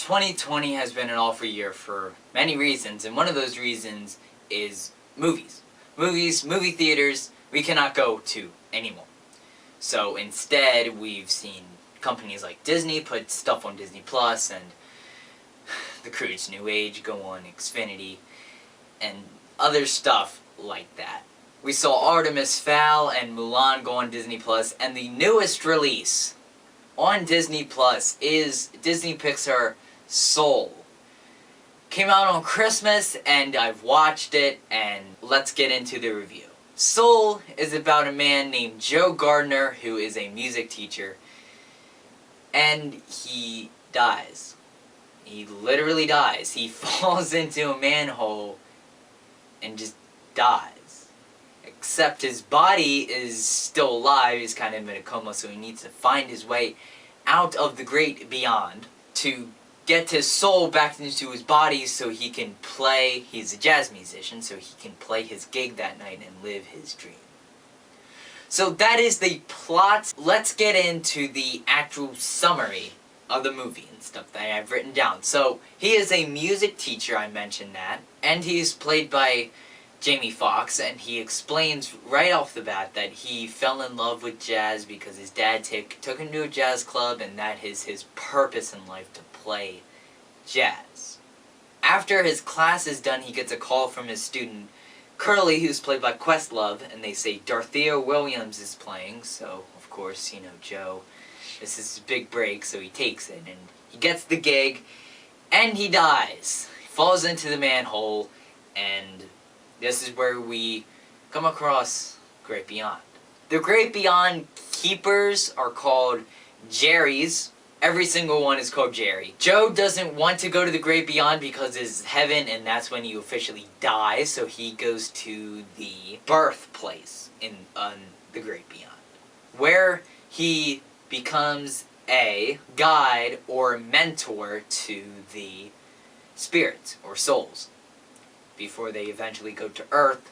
2020 has been an awful year for many reasons, and one of those reasons is movies. Movie theaters, we cannot go to anymore. So instead, we've seen companies like Disney put stuff on Disney Plus, and The Crude's New Age go on Xfinity, and other stuff like that. We saw Artemis Fowl and Mulan go on Disney Plus, and the newest release on Disney Plus is Disney Pixar Soul. Came out on Christmas, and I've watched it, and let's get into the review. Soul is about a man named Joe Gardner who is a music teacher, and he dies. He literally dies. He falls into a manhole and just dies. Except his body is still alive. He's kind of in a coma, so he needs to find his way out of the great beyond to get his soul back into his body so he can play. He's a jazz musician, so he can play his gig that night and live his dream. So that is the plot. Let's get into the actual summary of the movie and stuff that I've written down. So he is a music teacher, I mentioned that, and he's played by Jamie Foxx, and he explains right off the bat that he fell in love with jazz because his dad took him to a jazz club, and that is his purpose in life, to play jazz. After his class is done, he gets a call from his student Curly, who's played by Questlove, and they say Dorothea Williams is playing, so of course, Joe, this is his big break, so he takes it, and he gets the gig, and he dies. He falls into the manhole, and this is where we come across Great Beyond. The Great Beyond keepers are called Jerrys. Every single one is called Jerry. Joe doesn't want to go to the Great Beyond because it's heaven, and that's when you officially die, so he goes to the birthplace in the Great Beyond, where he becomes a guide or mentor to the spirits or souls before they eventually go to Earth.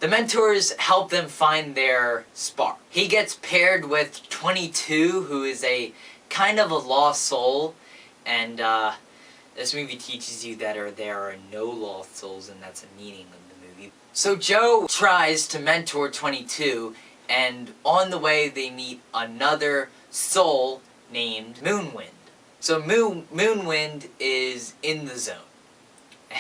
The mentors help them find their spark. He gets paired with 22, who is a kind of a lost soul, and this movie teaches you that there are no lost souls, and that's a meaning of the movie. So Joe tries to mentor 22, and on the way they meet another soul named Moonwind. So Moonwind is in the zone.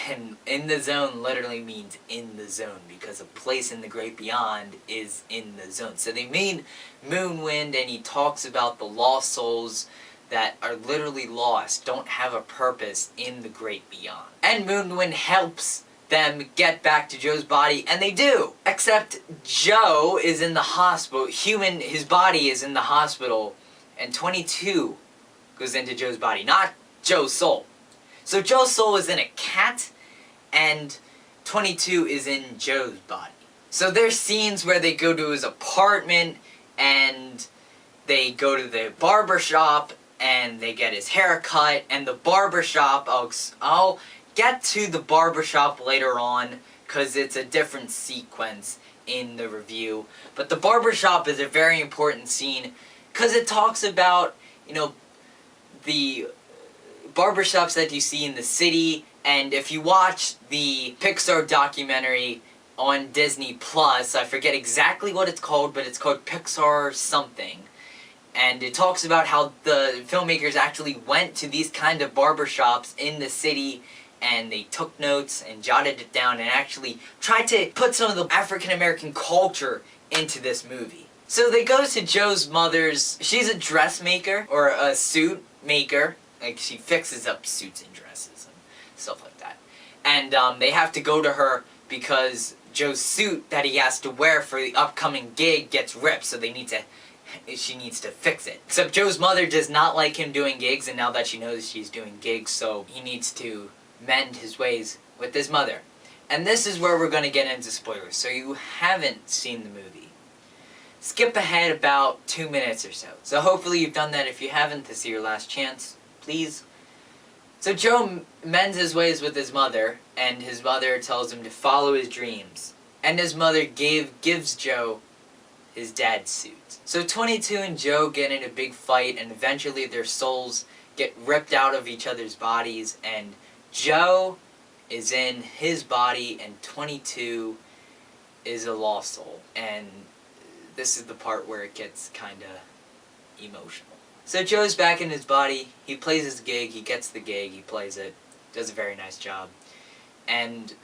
And in the zone literally means in the zone, because a place in the Great Beyond is in the zone. So they meet Moonwind, and he talks about the lost souls that are literally lost, don't have a purpose in the Great Beyond. And Moonwind helps them get back to Joe's body, and they do. Except Joe is in the hospital, his body is in the hospital, and 22 goes into Joe's body, not Joe's soul. So Joe's soul is in a cat, and 22 is in Joe's body. So there's scenes where they go to his apartment, and they go to the barber shop, and they get his hair cut, and the barber shop, I'll get to the barber shop later on, because it's a different sequence in the review. But the barber shop is a very important scene, because it talks about, the barbershops that you see in the city, and if you watch the Pixar documentary on Disney Plus, I forget exactly what it's called, but it's called Pixar something, and it talks about how the filmmakers actually went to these kind of barbershops in the city, and they took notes and jotted it down and actually tried to put some of the African American culture into this movie. So they go to Joe's mother's, she's a dressmaker, or a suit maker. Like, she fixes up suits and dresses and stuff like that. And they have to go to her because Joe's suit that he has to wear for the upcoming gig gets ripped, so she needs to fix it. Except Joe's mother does not like him doing gigs, and now that she knows she's doing gigs, so he needs to mend his ways with his mother. And this is where we're going to get into spoilers. So you haven't seen the movie, skip ahead about 2 minutes or so. So hopefully you've done that. If you haven't, this is your last chance. Please. So Joe mends his ways with his mother, and his mother tells him to follow his dreams. And his mother gives Joe his dad's suit. So 22 and Joe get in a big fight, and eventually their souls get ripped out of each other's bodies, and Joe is in his body, and 22 is a lost soul. And this is the part where it gets kind of emotional. So Joe's back in his body, he plays his gig, he gets the gig, he plays it, does a very nice job. And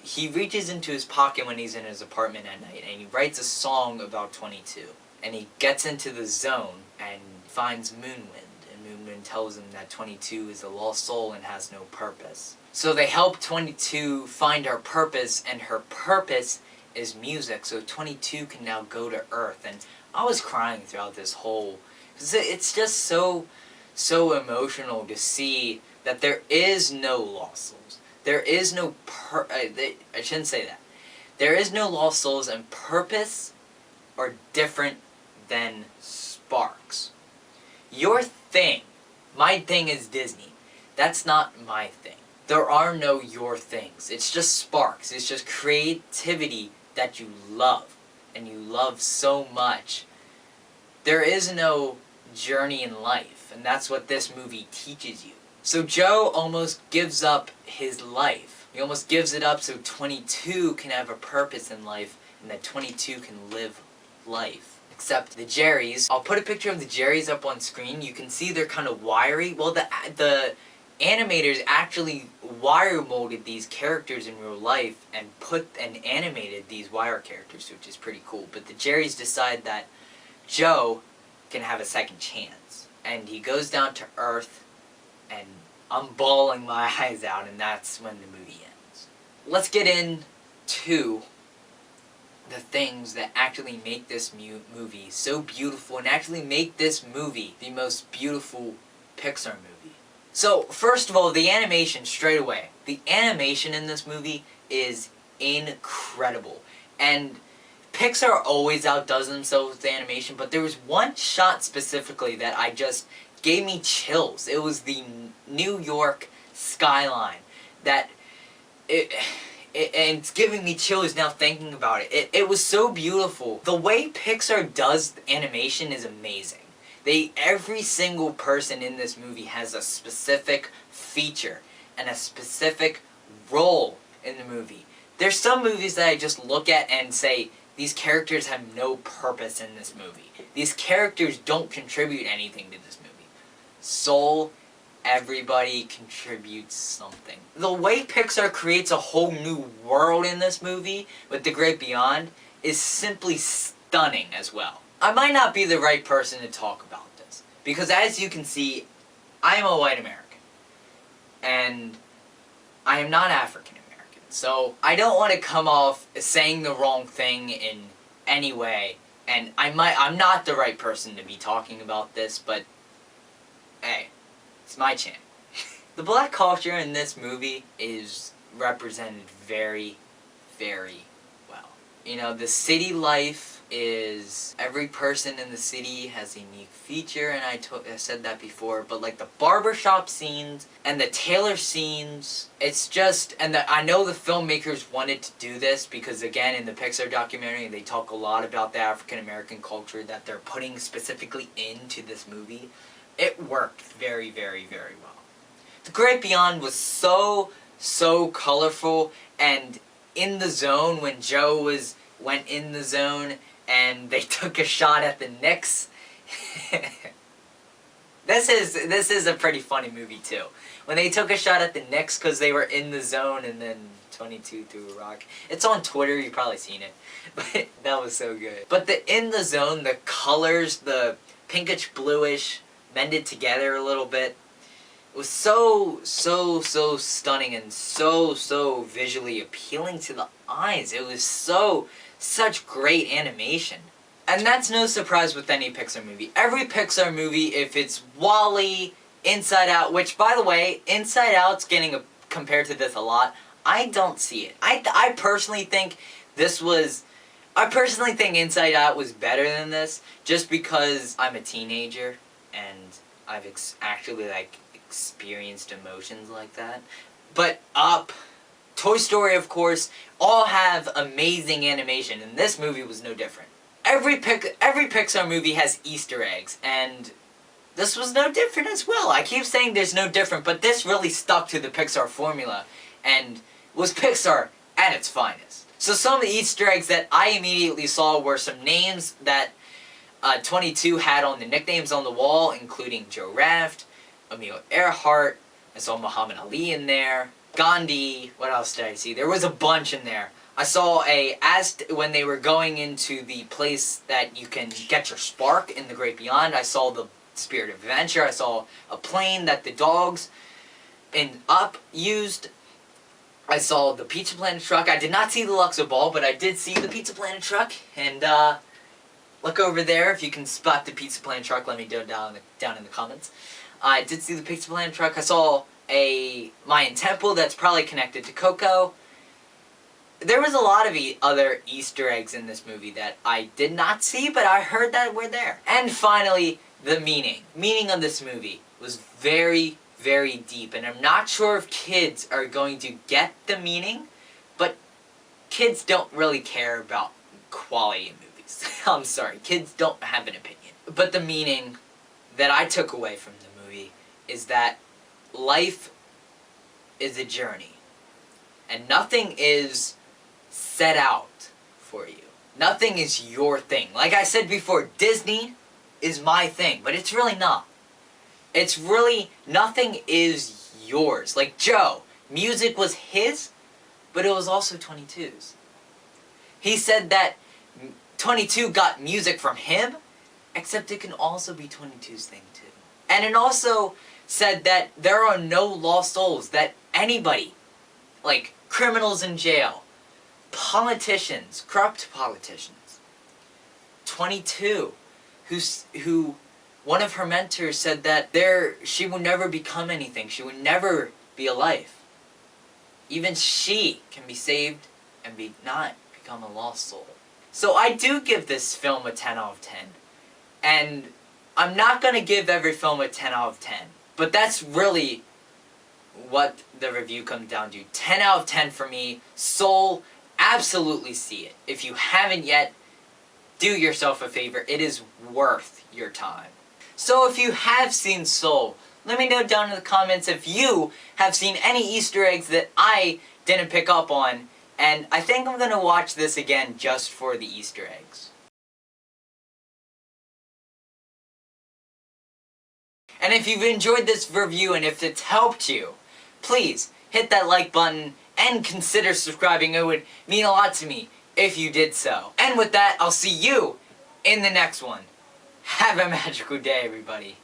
he reaches into his pocket when he's in his apartment at night, and he writes a song about 22. And he gets into the zone and finds Moonwind, and Moonwind tells him that 22 is a lost soul and has no purpose. So they help 22 find her purpose, and her purpose is music, so 22 can now go to Earth. And I was crying throughout this whole... It's just so emotional to see that there is no lost souls. There is no I shouldn't say that. There is no lost souls, and purpose are different than sparks. Your thing, my thing is Disney. That's not my thing. There are no your things. It's just sparks. It's just creativity that you love, and you love so much. There is no journey in life, and that's what this movie teaches you. So Joe almost gives up his life. He almost gives it up so 22 can have a purpose in life, and that 22 can live life. Except the Jerrys. I'll put a picture of the Jerrys up on screen. You can see they're kind of wiry. Well, the animators actually wire molded these characters in real life and animated these wire characters, which is pretty cool. But the Jerrys decide that Joe can have a second chance, and he goes down to Earth, and I'm bawling my eyes out, and that's when the movie ends. Let's get into the things that actually make this movie so beautiful, and actually make this movie the most beautiful Pixar movie. So, first of all, the animation, straight away. The animation in this movie is incredible. And Pixar always outdoes themselves with the animation, but there was one shot specifically that I just gave me chills. It was the New York skyline. And it's giving me chills now thinking about it. It was so beautiful. The way Pixar does animation is amazing. Every single person in this movie has a specific feature and a specific role in the movie. There's some movies that I just look at and say, these characters have no purpose in this movie. These characters don't contribute anything to this movie. Soul, everybody contributes something. The way Pixar creates a whole new world in this movie with The Great Beyond is simply stunning as well. I might not be the right person to talk about this, because as you can see, I am a white American, and I am not African American, so I don't want to come off saying the wrong thing in any way, and I'm not the right person to be talking about this, but hey, it's my channel. The black culture in this movie is represented very, very well. You know, the city life is, every person in the city has a unique feature, and I said that before, but like the barbershop scenes and the tailor scenes, it's just, and I know the filmmakers wanted to do this because, again, in the Pixar documentary, they talk a lot about the African American culture that they're putting specifically into this movie. It worked very, very, very well. The Great Beyond was so colorful, and in the zone, when Joe went in the zone and they took a shot at the Knicks. This is a pretty funny movie too. When they took a shot at the Knicks because they were in the zone, and then 22 threw a rock. It's on Twitter, you've probably seen it. But that was so good. But in the zone, the colors, the pinkish bluish, mended together a little bit. It was so stunning and so visually appealing to the eyes. It was such great animation. And that's no surprise with any Pixar movie. Every Pixar movie, if it's WALL-E, Inside Out, which, by the way, Inside Out's getting compared to this a lot, I don't see it. I personally think Inside Out was better than this, just because I'm a teenager, and I've actually, experienced emotions like that. But Up, Toy Story, of course, all have amazing animation, and this movie was no different. Every Pixar movie has Easter eggs, and this was no different as well. I keep saying there's no different, but this really stuck to the Pixar formula and was Pixar at its finest. So some of the Easter eggs that I immediately saw were some names that 22 had on the nicknames on the wall, including Joe Raft, Emil Earhart, I saw Muhammad Ali in there, Gandhi, what else did I see? There was a bunch in there. I saw when they were going into the place that you can get your spark in the great beyond, I saw the Spirit of Adventure, I saw a plane that the dogs in Up used, I saw the Pizza Planet truck. I did not see the Luxor Ball, but I did see the Pizza Planet truck, and look over there if you can spot the Pizza Planet truck, let me know down in the comments. I did see the Pizza Planet truck. I saw a Mayan temple that's probably connected to Coco. There was a lot of other Easter eggs in this movie that I did not see, but I heard that were there. And finally, the meaning. Meaning of this movie was very, very deep, and I'm not sure if kids are going to get the meaning, but kids don't really care about quality in movies. I'm sorry, kids don't have an opinion. But the meaning that I took away from the movie is that life is a journey, and nothing is set out for you. Nothing is your thing. Like I said before, Disney is my thing, but it's really not. It's really, nothing is yours. Like Joe, music was his, but it was also 22's. He said that 22 got music from him, except it can also be 22's thing too. And it also said that there are no lost souls, that anybody, like criminals in jail, politicians, corrupt politicians, 22, who one of her mentors said that she would never become anything, she would never be a life. Even she can be saved and not become a lost soul. So I do give this film a 10 out of 10. And I'm not going to give every film a 10 out of 10. But that's really what the review comes down to. 10 out of 10 for me. Soul, absolutely see it. If you haven't yet, do yourself a favor. It is worth your time. So if you have seen Soul, let me know down in the comments if you have seen any Easter eggs that I didn't pick up on. And I think I'm going to watch this again just for the Easter eggs. And if you've enjoyed this review and if it's helped you, please hit that like button and consider subscribing. It would mean a lot to me if you did so. And with that, I'll see you in the next one. Have a magical day, everybody.